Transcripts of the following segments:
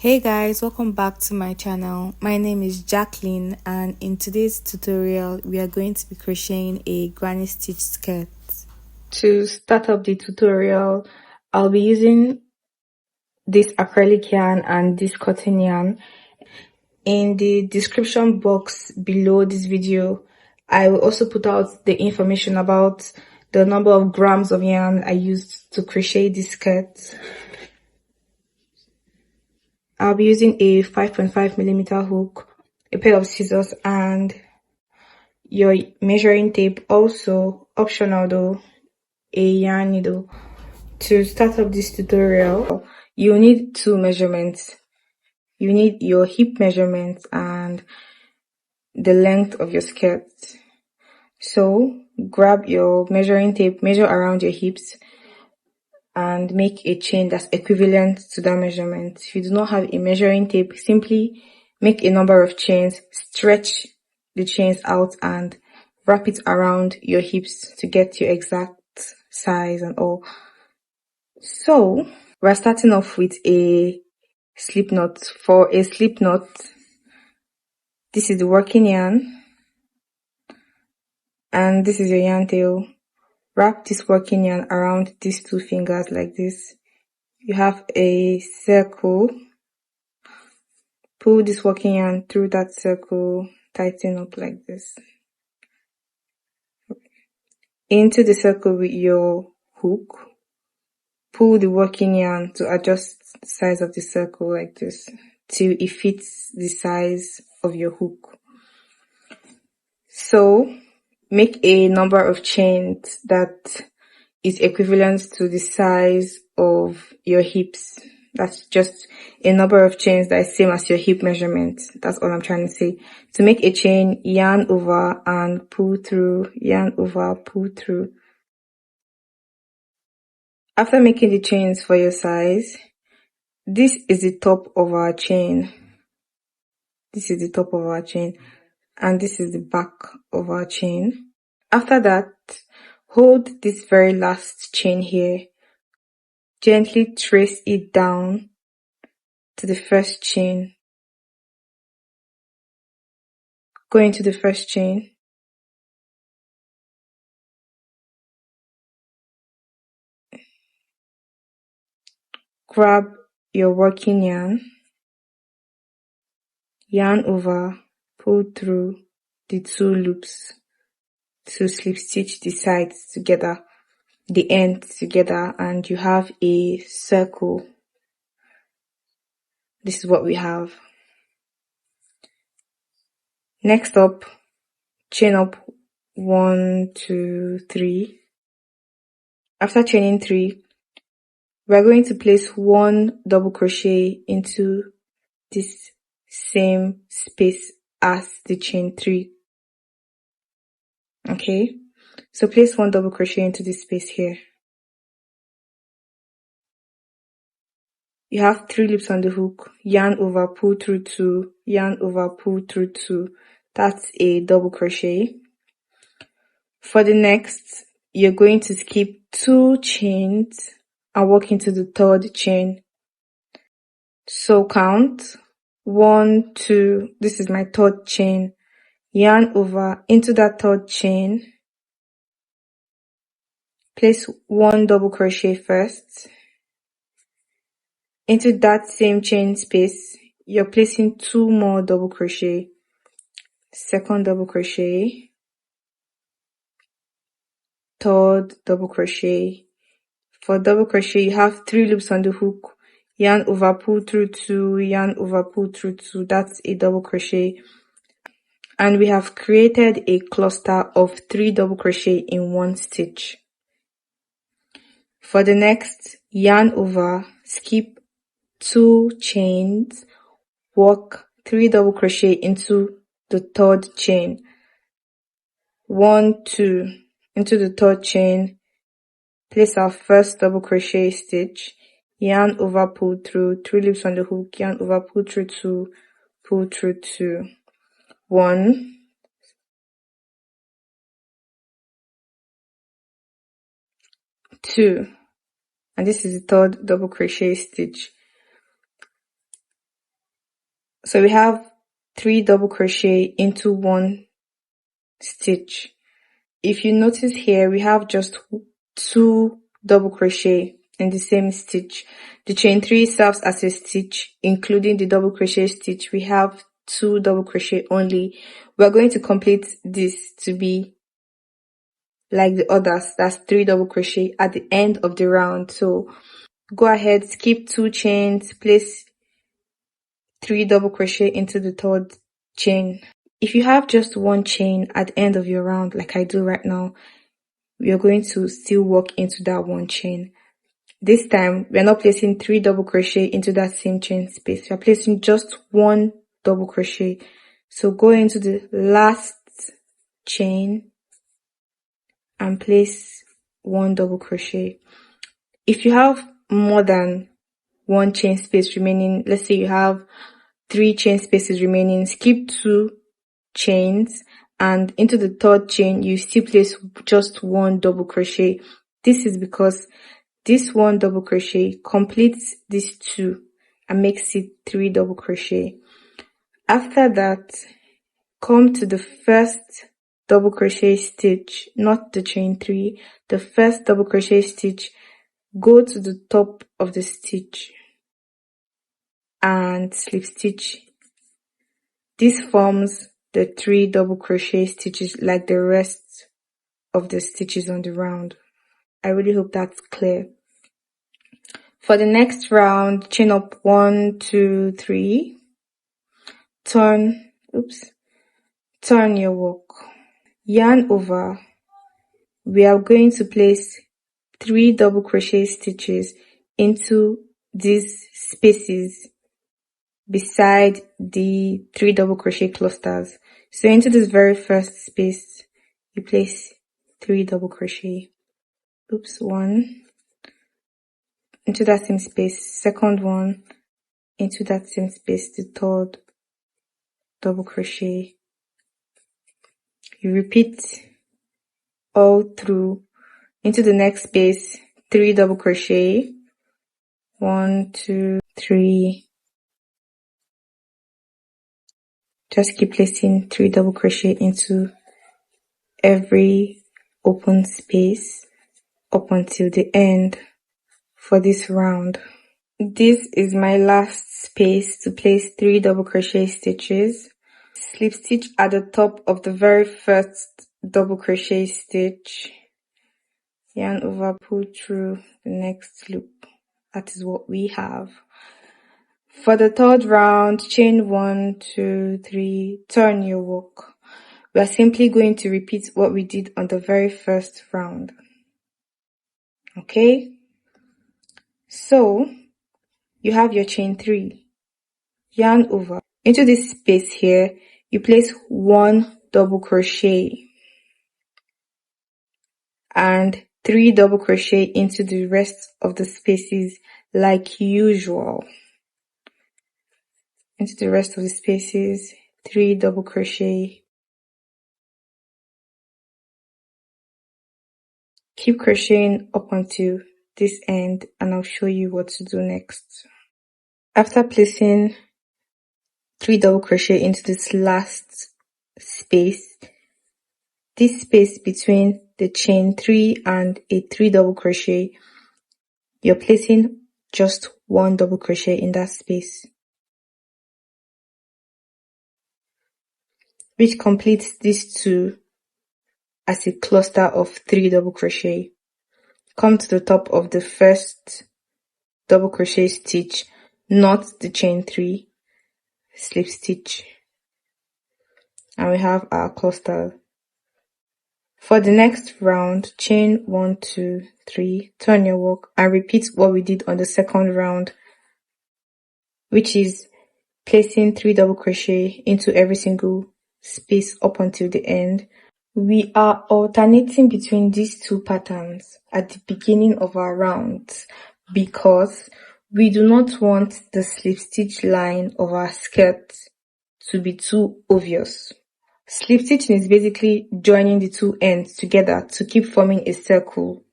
Hey guys, welcome back to my channel. My name is Jacqueline, and in today's tutorial we are going to be crocheting a granny stitch skirt. To start up the tutorial, I'll be using this acrylic yarn and this cotton yarn. In the description box below this video, I will also put out the information about the number of grams of yarn I used to crochet this skirt. I'll be using a 5.5mm hook, a pair of scissors, and your measuring tape. Also optional though, a yarn needle. To start up this tutorial, you need two measurements. You need your hip measurement and the length of your skirt. So grab your measuring tape, measure around your hips, and make a chain that's equivalent to that measurement. If you do not have a measuring tape, simply make a number of chains, stretch the chains out, and wrap it around your hips to get your exact size and all. So we're starting off with a slip knot. For a slip knot, this is the working yarn and this is your yarn tail. Wrap this working yarn around these two fingers like this. You have a circle. Pull this working yarn through that circle, tighten up like this. Into the circle with your hook. Pull the working yarn to adjust the size of the circle like this till it fits the size of your hook. So make a number of chains that is equivalent to the size of your hips. That's just a number of chains that is same as your hip measurement. That's all I'm trying to say. To make a chain, yarn over and pull through, yarn over, pull through. After making the chains for your size, this is the top of our chain. This is the top of our chain, and this is the back of our chain. After that, hold this very last chain here. Gently trace it down to the first chain. Go into the first chain. Grab your working yarn. Yarn over, pull through the two loops to slip stitch the sides together, the ends together, and you have a circle. This is what we have. Next up, chain up 1, 2, 3. After chaining 3, we're going to place 1 double crochet into this same space as the chain 3. Okay, so place 1 double crochet into this space here. You have 3 loops on the hook, yarn over, pull through 2, yarn over, pull through 2. That's a double crochet. For the next, you're going to skip 2 chains and walk into the 3rd chain. So count 1, 2, this is my 3rd chain. Yarn over into that 3rd chain. Place 1 double crochet first. Into that same chain space, you're placing 2 more double crochet. 2nd double crochet, 3rd double crochet. For double crochet, you have 3 loops on the hook. Yarn over, pull through 2, yarn over, pull through 2. That's a double crochet. And we have created a cluster of 3 double crochet in 1 stitch. For the next, yarn over, skip 2 chains, work 3 double crochet into the 3rd chain. 1, 2 into the 3rd chain. Place our first double crochet stitch, yarn over, pull through 3 loops on the hook, yarn over, pull through 2, pull through 2. 1, 2, and this is the 3rd double crochet stitch. So we have 3 double crochet into 1 stitch. If you notice here, we have just 2 double crochet in the same stitch. The chain 3 serves as a stitch, including the double crochet stitch. We have 2 double crochet only. We're going to complete this to be like the others. That's 3 double crochet at the end of the round. So go ahead, skip 2 chains, place 3 double crochet into the 3rd chain. If you have just 1 chain at the end of your round, like I do right now, we are going to still work into that 1 chain. This time, we are not placing 3 double crochet into that same chain space. We are placing just 1 double crochet. So go into the last chain and place 1 double crochet. If you have more than 1 chain space remaining, let's say you have 3 chain spaces remaining, skip 2 chains, and into the 3rd chain you still place just 1 double crochet. This is because this 1 double crochet completes these 2 and makes it 3 double crochet. After that, come to the first double crochet stitch, not the chain 3, the first double crochet stitch. Go to the top of the stitch and slip stitch. This forms the 3 double crochet stitches like the rest of the stitches on the round. I really hope that's clear. For the next round, chain up 1, 2, 3, turn your work, yarn over. We are going to place 3 double crochet stitches into these spaces beside the 3 double crochet clusters. So into this very first space, you place 3 double crochet. 1 into that same space, second one into that same space, the 3rd double crochet. You repeat all through. Into the next space, 3 double crochet. 1, 2, 3. Just keep placing 3 double crochet into every open space up until the end for this round. This is my last space to place 3 double crochet stitches. Slip stitch at the top of the very first double crochet stitch. Yarn over, pull through the next loop. That is what we have. For the 3rd round, chain 1, 2, 3, turn your work. We are simply going to repeat what we did on the very first round. Okay? So, you have your chain 3. Yarn over. Into this space here, you place 1 double crochet and 3 double crochet into the rest of the spaces like usual. Into the rest of the spaces, 3 double crochet. Keep crocheting up until this end and I'll show you what to do next. After placing 3 double crochet into this last space, this space between the chain 3 and a 3 double crochet, you're placing just 1 double crochet in that space, which completes these 2 as a cluster of 3 double crochet. Come to the top of the first double crochet stitch, not the chain 3, slip stitch, and we have our cluster. For the next round, chain 1, 2, 3, turn your work and repeat what we did on the second round, which is placing 3 double crochet into every single space up until the end. We are alternating between these 2 patterns at the beginning of our rounds because we do not want the slip stitch line of our skirt to be too obvious. Slip stitching is basically joining the 2 ends together to keep forming a circle.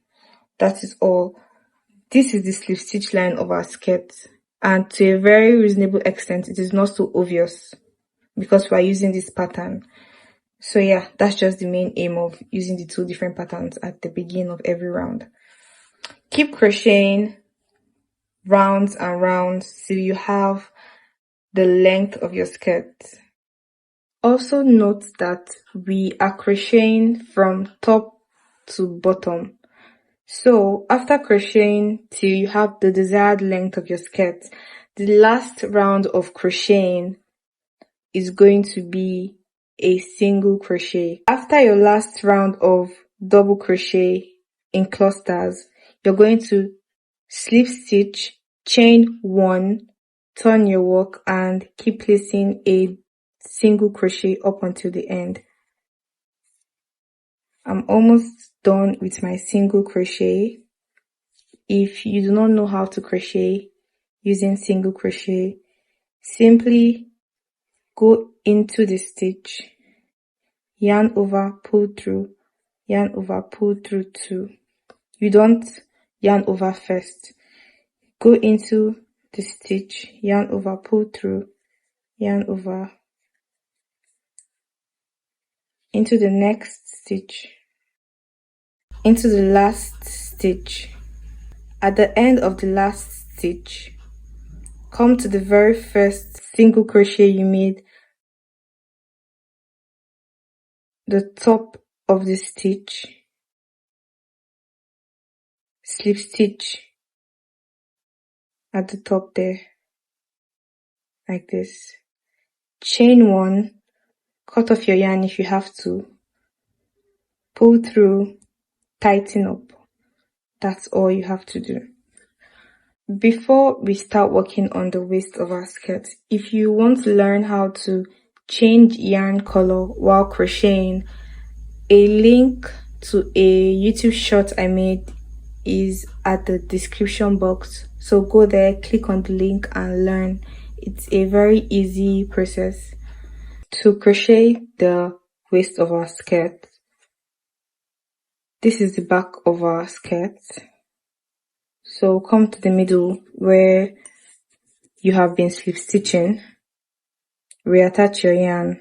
That is all. This is the slip stitch line of our skirt. and to a very reasonable extent it is not so obvious because we are using this pattern. So yeah, that's just the main aim of using the two different patterns at the beginning of every round. Keep crocheting rounds and rounds till you have the length of your skirt. Also note that we are crocheting from top to bottom. So after crocheting till you have the desired length of your skirt, the last round of crocheting is going to be a single crochet. After your last round of double crochet in clusters, you're going to slip stitch, chain 1, turn your work, and keep placing a single crochet up until the end. I'm almost done with my single crochet. If you do not know how to crochet using single crochet, simply go into the stitch, yarn over, pull through, yarn over, pull through 2. You don't yarn over first. Go into the stitch, yarn over, pull through, yarn over, into the next stitch, into the last stitch. At the end of the last stitch, come to the very first single crochet you made, the top of the stitch, slip stitch at the top there, like this. Chain 1, cut off your yarn if you have to, pull through, tighten up. That's all you have to do. Before we start working on the waist of our skirt, if you want to learn how to change yarn color while crocheting, a link to a YouTube short I made is at the description box. So go there, click on the link and learn. It's a very easy process. To crochet the waist of our skirt, this is the back of our skirt. So come to the middle where you have been slip stitching, reattach your yarn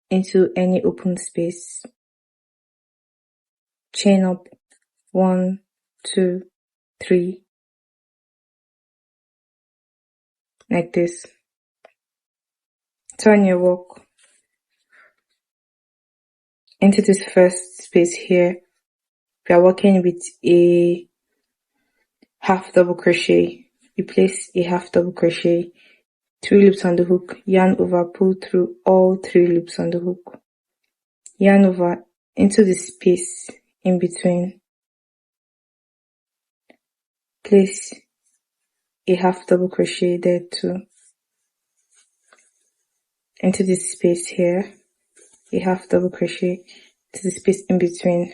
into any open space, chain up 1, 2, 3, like this. Turn your work into this first space here. We are working with a half double crochet. You place a half double crochet, 3 loops on the hook, yarn over, pull through all 3 loops on the hook, yarn over into the space in between, place a half double crochet there too, into this space here, a half double crochet, to the space in between,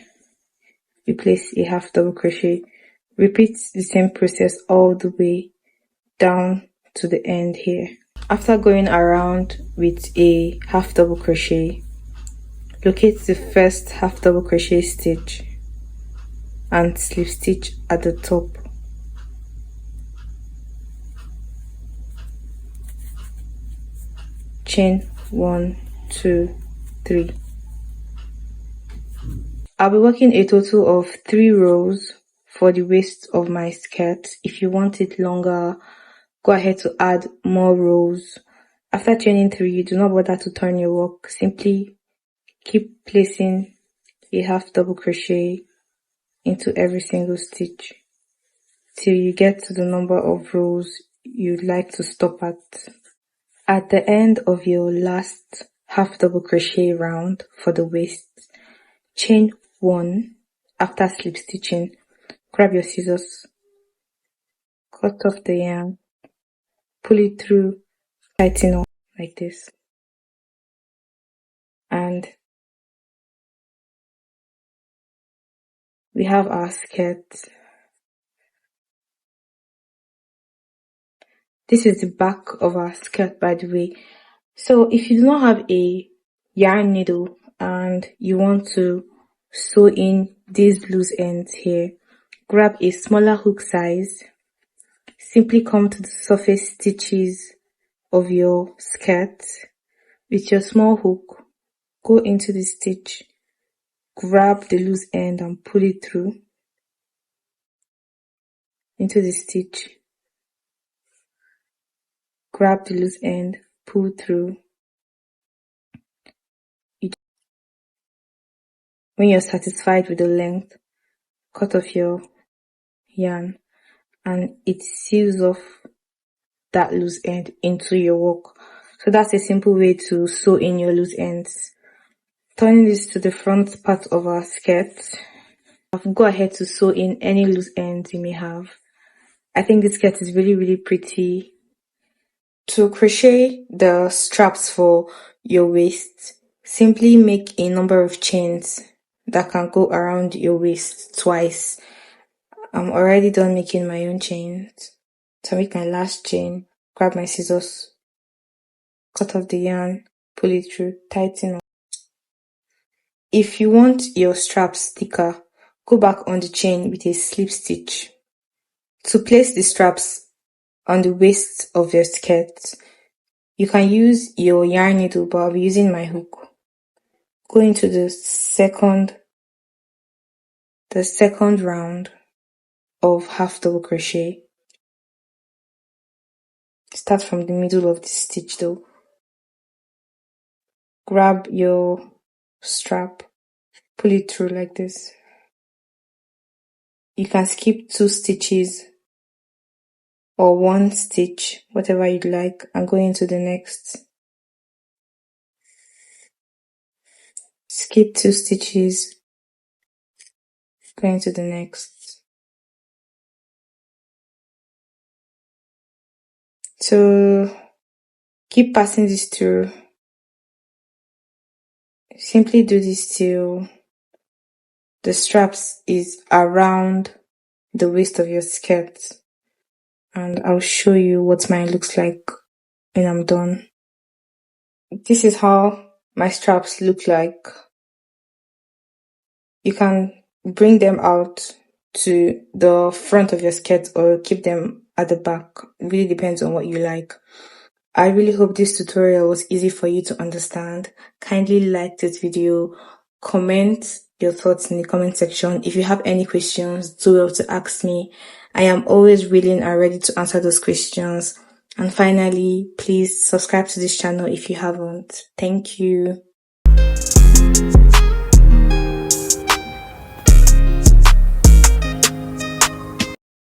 you place a half double crochet. Repeat the same process all the way down to the end here. After going around with a half double crochet, locate the first half double crochet stitch and slip stitch at the top. Chain 1, 2, 3. I'll be working a total of 3 rows for the waist of my skirt. If you want it longer, go ahead to add more rows. After chaining 3, do not bother to turn your work. Simply keep placing a half double crochet into every single stitch till you get to the number of rows you'd like to stop at. At the end of your last half double crochet round for the waist, chain 1 after slip stitching. Grab your scissors, cut off the yarn, pull it through, tighten up like this, and we have our skirt. This is the back of our skirt, by the way. So if you do not have a yarn needle and you want to sew in these loose ends here, grab a smaller hook size, simply come to the surface stitches of your skirt with your small hook, go into the stitch, grab the loose end and pull it through into the stitch, grab the loose end, pull through. When you're satisfied with the length, cut off your yarn and it seals off that loose end into your work. So that's a simple way to sew in your loose ends. Turning this to the front part of our skirt, go ahead to sew in any loose ends you may have. I think this skirt is really pretty. To crochet the straps for your waist, simply make a number of chains that can go around your waist twice. I'm already done making my own chains. To make my last chain, grab my scissors, cut off the yarn, pull it through, tighten up. If you want your straps thicker, go back on the chain with a slip stitch. To place the straps on the waist of your skirt, you can use your yarn needle, but I'll be using my hook. Go into the second round of half double crochet. Start from the middle of the stitch though. Grab your strap, pull it through like this. You can skip 2 stitches or 1 stitch, whatever you'd like, and go into the next. Skip 2 stitches, go into the next. So keep passing this through. Simply do this till the straps is around the waist of your skirt, and I'll show you what mine looks like when I'm done. This is how my straps look like. You can bring them out to the front of your skirt or keep them at the back. It really depends on what you like. I really hope this tutorial was easy for you to understand. Kindly like this video, comment your thoughts in the comment section. If you have any questions, do well to ask me. I am always willing and ready to answer those questions. And finally, please subscribe to this channel if you haven't. Thank you.